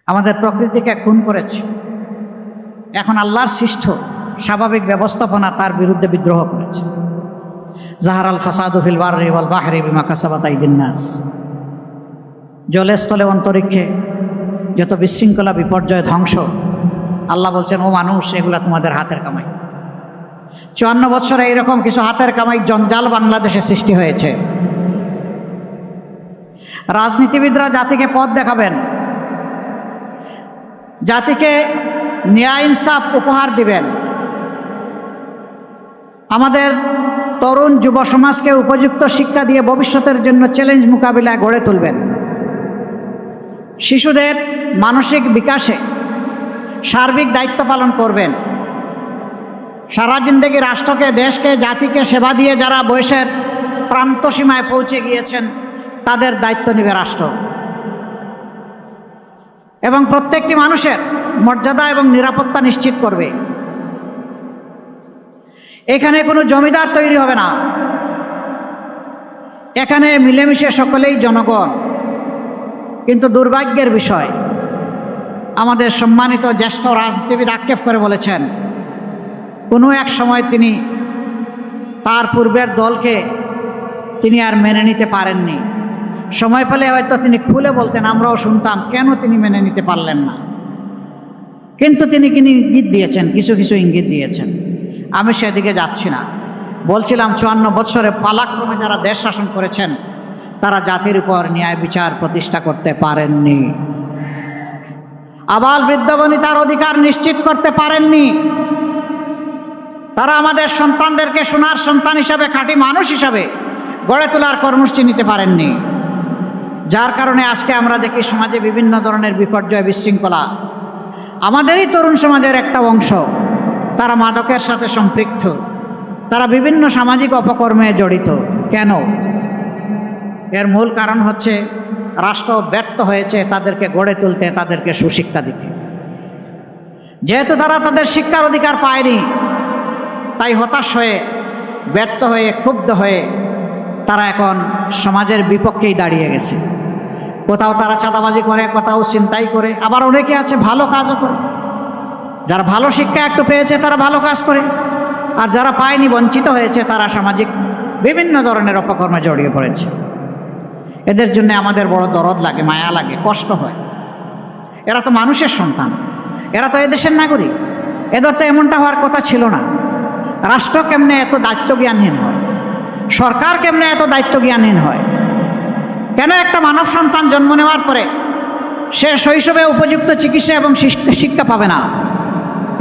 আমাদের প্রকৃতিকে খুন করেছে। এখন আল্লাহর সৃষ্ট স্বাভাবিক ব্যবস্থাপনা তার বিরুদ্ধে বিদ্রোহ করেছে। জাহারাল ফাসাদু ফিল বাররি ওয়াল বাহরি বিমা কাসাবাত আইদিন নাস। জলে স্থলে অন্তরিক্ষে যত বিশৃঙ্খলা, বিপর্যয়, ধ্বংস, আল্লাহ বলছেন ও মানুষ, এগুলা তোমাদের হাতের কামাই। 54 বছরে এইরকম কিছু হাতের কামাই জঞ্জাল বাংলাদেশে সৃষ্টি হয়েছে। রাজনীতিবিদরা জাতিকে পথ দেখাবেন, জাতিকে ন্যায় ইনসাফ উপহার দিবেন, আমাদের তরুণ যুব সমাজকে উপযুক্ত শিক্ষা দিয়ে ভবিষ্যতের জন্য চ্যালেঞ্জ মোকাবিলায় গড়ে তুলবেন। শিশুদের মানসিক বিকাশে সার্বিক দায়িত্ব পালন করবেন। সারা জিন্দেগি রাষ্ট্রকে, দেশকে, জাতিকে সেবা দিয়ে যারা বয়সের প্রান্ত সীমায় পৌঁছে গিয়েছেন তাদের দায়িত্ব নেবে রাষ্ট্র, এবং প্রত্যেকটি মানুষের মর্যাদা এবং নিরাপত্তা নিশ্চিত করবে। এখানে কোনো জমিদার তৈরি হবে না, এখানে মিলেমিশে সকলেই জনগণ। কিন্তু দুর্ভাগ্যের বিষয়, আমাদের সম্মানিত জ্যেষ্ঠ রাজনীতিবিদ আক্ষেপ করে বলেছেন কোনো এক সময় তিনি তার পূর্বের দলকে তিনি আর মেনে নিতে পারেননি। সময় পেলে হয়তো তিনি খুলে বলতেন, আমরাও শুনতাম কেন তিনি মেনে নিতে পারলেন না। কিন্তু তিনি ইঙ্গিত দিয়েছেন, কিছু কিছু ইঙ্গিত দিয়েছেন। আমি সেদিকে যাচ্ছি না। বলছিলাম 54 বছরে পালাক্রমে যারা দেশ শাসন করেছেন তারা জাতির উপর ন্যায় বিচার প্রতিষ্ঠা করতে পারেননি। আবাল বৃদ্ধ বনিতার অধিকার নিশ্চিত করতে পারেননি। তারা আমাদের সন্তানদেরকে সোনার সন্তান হিসাবে, খাঁটি মানুষ হিসাবে গড়ে তোলার কর্মসূচি নিতে পারেননি। যার কারণে আজকে আমরা দেখি সমাজে বিভিন্ন ধরনের বিপর্যয়, বিশৃঙ্খলা। আমাদেরই তরুণ সমাজের একটা অংশ তারা মাদকের সাথে সম্পৃক্ত, তারা বিভিন্ন সামাজিক অপকর্মে জড়িত। কেন? এর মূল কারণ হচ্ছে রাষ্ট্র ব্যর্থ হয়েছে তাদেরকে গড়ে তুলতে, তাদেরকে সুশিক্ষা দিতে। যেহেতু তারা তাদের শিক্ষার অধিকার পায়নি, তাই হতাশ হয়ে, ব্যর্থ হয়ে, ক্ষুব্ধ হয়ে তারা এখন সমাজের বিপক্ষেই দাঁড়িয়ে গেছে। কোথাও তারা চাঁদাবাজি করে, কোথাও ছিনতাই করে, আবার অনেকে আছে ভালো কাজও করে। যারা ভালো শিক্ষা একটু পেয়েছে তারা ভালো কাজ করে, আর যারা পায়নি, বঞ্চিত হয়েছে, তারা সামাজিক বিভিন্ন ধরনের অপকর্মে জড়িয়ে পড়েছে। এদের জন্য আমাদের বড় দরদ লাগে, মায়া লাগে, কষ্ট হয়। এরা তো মানুষের সন্তান, এরা তো এদেশের নাগরিক। এদের তো এমনটা হওয়ার কথা ছিল না। রাষ্ট্র কেমনে এত দায়িত্ব জ্ঞানহীন হয়? সরকার কেমনে এত দায়িত্ব জ্ঞানহীন হয়? কেন একটা মানব সন্তান জন্ম নেওয়ার পরে সে শৈশবে উপযুক্ত চিকিৎসা এবং শিক্ষা পাবে না?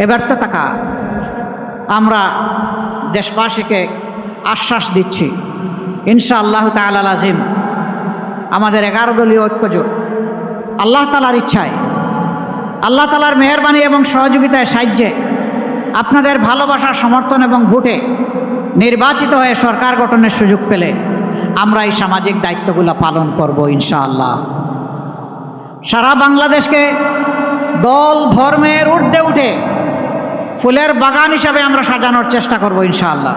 এ ব্যর্থতা কার? আমরা দেশবাসীকে আশ্বাস দিচ্ছি, ইনশাআল্লাহ তাআলা আজিম আমাদের 11 দলীয় ঐক্যজোট আল্লাহ তাআলার ইচ্ছায়, আল্লাহ তাআলার মেহেরবানি এবং সহযোগিতায়, সাহায্যে, আপনাদের ভালোবাসা, সমর্থন এবং ভোটে নির্বাচিত হয়ে সরকার গঠনের সুযোগ পেলে আমরা এই সামাজিক দায়িত্বগুলো পালন করব ইনশাআল্লাহ। সারা বাংলাদেশকে দল ধর্মের ঊর্ধ্বে উঠে ফুলের বাগান হিসাবে আমরা সাজানোর চেষ্টা করব ইনশাআল্লাহ।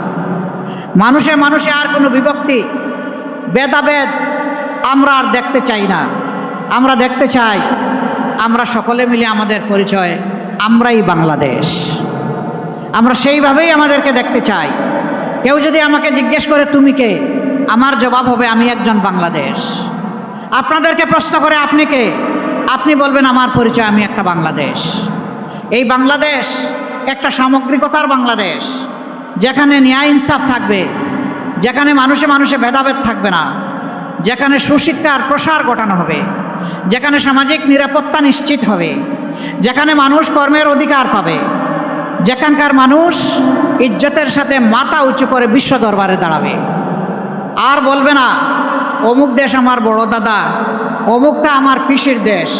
মানুষে মানুষে আর কোনো বিভক্তি, ভেদাভেদ আমরা আর দেখতে চাই না। আমরা দেখতে চাই আমরা সকলে মিলে আমাদের পরিচয়, আমরাই বাংলাদেশ। আমরা সেইভাবেই আমাদেরকে দেখতে চাই। কেউ যদি আমাকে জিজ্ঞেস করে তুমি কে, আমার জবাব হবে আমি একজন বাংলাদেশ। আপনাদেরকে প্রশ্ন করে আপনি কে, আপনি বলবেন আমার পরিচয় আমি একটা বাংলাদেশ। এই বাংলাদেশ একটা সামগ্রিকতার বাংলাদেশ, যেখানে ন্যায় ইনসাফ থাকবে, যেখানে মানুষে মানুষে ভেদাভেদ থাকবে না, যেখানে সুশিক্ষার প্রসার ঘটানো হবে, যেখানে সামাজিক নিরাপত্তা নিশ্চিত হবে, যেখানে মানুষ কর্মের অধিকার পাবে, যেখানকার মানুষ ইজ্জতের সাথে মাথা উঁচু করে বিশ্ব দরবারে দাঁড়াবে। আর বলবে না অমুক দেশ আমার বড় দাদা, অমুকটা আমার পিসির দেশ,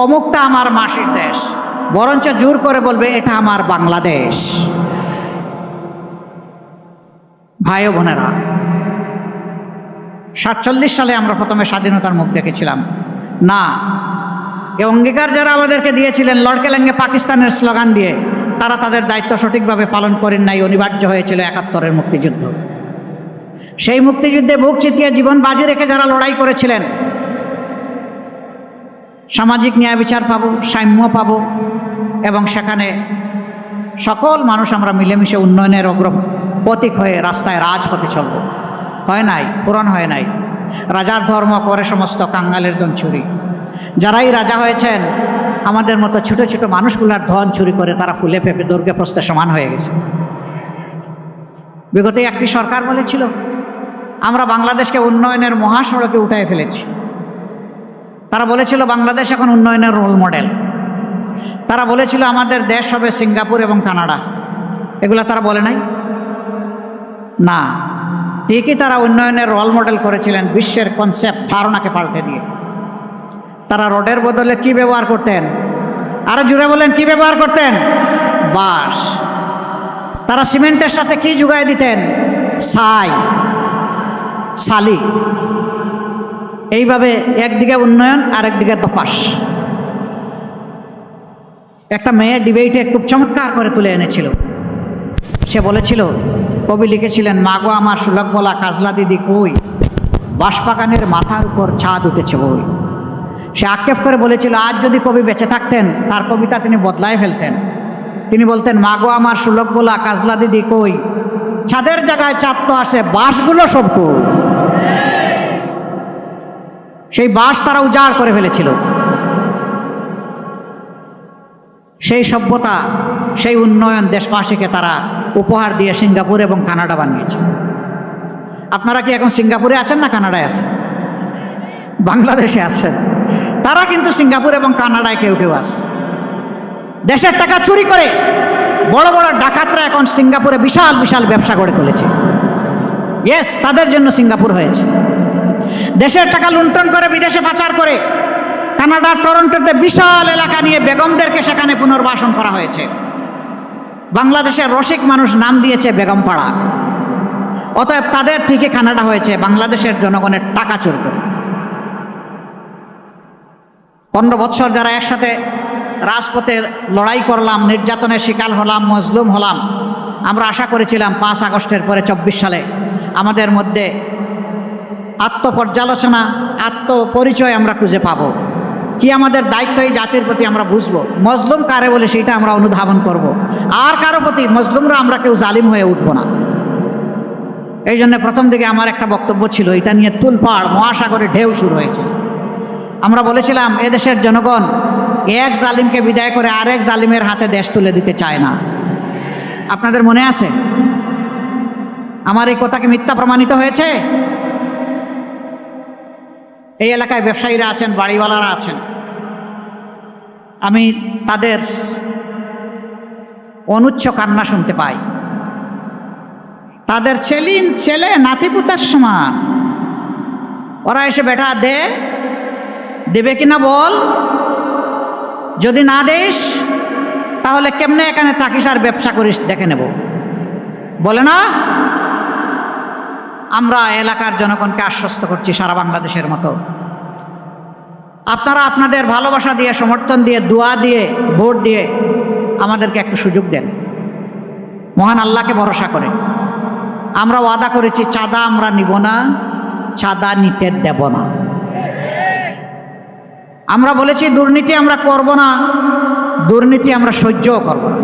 অমুকটা আমার মাসির দেশ। বরঞ্চ জোর করে বলবে এটা আমার বাংলাদেশ। ভাই ও বোনেরা, 47 সালে আমরা প্রথমে স্বাধীনতার মুখ দেখেছিলাম না। এই অঙ্গীকার যারা আমাদেরকে দিয়েছিলেন লড়কে লেঙ্গে পাকিস্তানের স্লোগান দিয়ে, তারা তাদের দায়িত্ব সঠিকভাবে পালন করেন নাই। অনিবার্য হয়েছিল 71-এর মুক্তিযুদ্ধ। সেই মুক্তিযুদ্ধে বুক চিতিয়ে জীবন বাজি রেখে যারা লড়াই করেছিলেন, সামাজিক ন্যায় বিচার পাবো, সাম্য পাবো, এবং সেখানে সকল মানুষ আমরা মিলেমিশে উন্নয়নের অগ্রপথিক হয়ে রাস্তায় রাজপথে চলব। হয় নাই, পূরণ হয় নাই। রাজার ধর্ম করে সমস্ত কাঙ্গালের ধন চুরি। যারাই রাজা হয়েছেন আমাদের মতো ছোট ছোট মানুষগুলার ধন চুরি করে তারা ফুলে পেঁপে দুর্গে প্রস্তে সমান হয়ে গেছে। বিগত একটি সরকার বলেছিল আমরা বাংলাদেশকে উন্নয়নের মহাসড়কে উঠায় ফেলেছি। তারা বলেছিল বাংলাদেশ এখন উন্নয়নের রোল মডেল। তারা বলেছিল আমাদের দেশ হবে সিঙ্গাপুর এবং কানাডা। এগুলা তারা বলে নাই? না, ঠিকই তারা উন্নয়নের রোল মডেল করেছিলেন বিশ্বের কনসেপ্ট ধারণাকে পাল্টে দিয়ে। তারা রোডের বদলে কি ব্যবহার করতেন? আরো জুড়ে বলেন, কি ব্যবহার করতেন? বাঁশ। তারা সিমেন্টের সাথে কি জুগাই দিতেন? ছাই, শালি। এইভাবে একদিকে উন্নয়ন আর একদিকে দপাস। একটা মেয়ে ডিবেটে খুব চমৎকার করে তুলে এনেছিল। সে বলেছিল, কবি লিখেছিলেন, মাগো আমার সুলভ বলা কাজলা দিদি কই, বাঁশবাগানের মাথার উপর ছাদ উঠেছে বই। সে আক্ষেপ করে বলেছিল আজ যদি কবি বেঁচে থাকতেন তার কবিতা তিনি বদলায় ফেলতেন। তিনি বলতেন, মাগো আমার সুলভ বলা কাজলা দিদি কই, ছাদের জায়গায় চাঁদ তো আসে, বাঁশগুলো সব কই। সেই বাঁশ তারা উজাড় করে ফেলেছিল। সেই সভ্যতা, সেই উন্নয়ন দেশবাসীকে তারা উপহার দিয়ে সিঙ্গাপুর এবং কানাডা বানিয়েছে। আপনারা কি এখন সিঙ্গাপুরে আছেন না কানাডায় আছেন? বাংলাদেশে আছেন। তারা কিন্তু সিঙ্গাপুর এবং কানাডায় কেউ কেউ আছে। দেশের টাকা চুরি করে বড় বড় ডাকাতরা এখন সিঙ্গাপুরে বিশাল বিশাল ব্যবসা গড়ে তুলেছে। ইয়েস, তাদের জন্য সিঙ্গাপুর হয়েছে। দেশের টাকা লুণ্ঠন করে বিদেশে পাচার করে কানাডার টরন্টোতে বিশাল এলাকা নিয়ে বেগমদেরকে সেখানে পুনর্বাসন করা হয়েছে। বাংলাদেশের রসিক মানুষ নাম দিয়েছে বেগম পাড়া। অতএব তাদের থেকে কানাডা হয়েছে বাংলাদেশের জনগণের টাকা চুরি করে। 15 বছর যারা একসাথে রাজপথে লড়াই করলাম, নির্যাতনের শিকার হলাম, মজলুম হলাম, আমরা আশা করেছিলাম 5 আগস্টের পরে 24 সালে আমাদের মধ্যে আত্মপর্যালোচনা, আত্মপরিচয় আমরা খুঁজে পাবো। কি আমাদের দায়িত্ব এই জাতির প্রতি আমরা বুঝবো। মজলুম কারে বলে সেটা আমরা অনুধাবন করব। আর কারো প্রতি মজলুমরা আমরা কেউ জালিম হয়ে উঠবো না। এই জন্য প্রথম দিকে আমার একটা বক্তব্য ছিল, এটা নিয়ে তুলপাড় মহাসাগরে ঢেউ শুরু হয়েছিল। আমরা বলেছিলাম এদেশের জনগণ এক জালিমকে বিদায় করে আরেক জালিমের হাতে দেশ তুলে দিতে চায় না। আপনাদের মনে আছে? আমার এই কথা কি মিথ্যা প্রমাণিত হয়েছে? এই এলাকায় ব্যবসায়ীরা আছেন, বাড়িওয়ালারা আছেন, আমি তাদের অনুচ্চ কান্না শুনতে পাই। তাদের ছেলে নাতিপুতার সমান। ওরা এসে বেটা দেবে কিনা বল, যদি না দেশ তাহলে কেমনে এখানে থাকিস আর ব্যবসা করিস দেখে নেব, বলে না? আমরা এলাকার জনগণকে আশ্বস্ত করছি সারা বাংলাদেশের মতো, আপনারা আপনাদের ভালোবাসা দিয়ে, সমর্থন দিয়ে, দোয়া দিয়ে, ভোট দিয়ে আমাদেরকে একটু সুযোগ দেন। মহান আল্লাহকে ভরসা করে আমরা ওয়াদা করেছি, চাঁদা আমরা নিব না, চাঁদা নিতে দেব না। আমরা বলেছি দুর্নীতি আমরা করব না, দুর্নীতি আমরা সহ্যও করব না।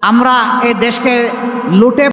আমরা এই দেশকে লুটে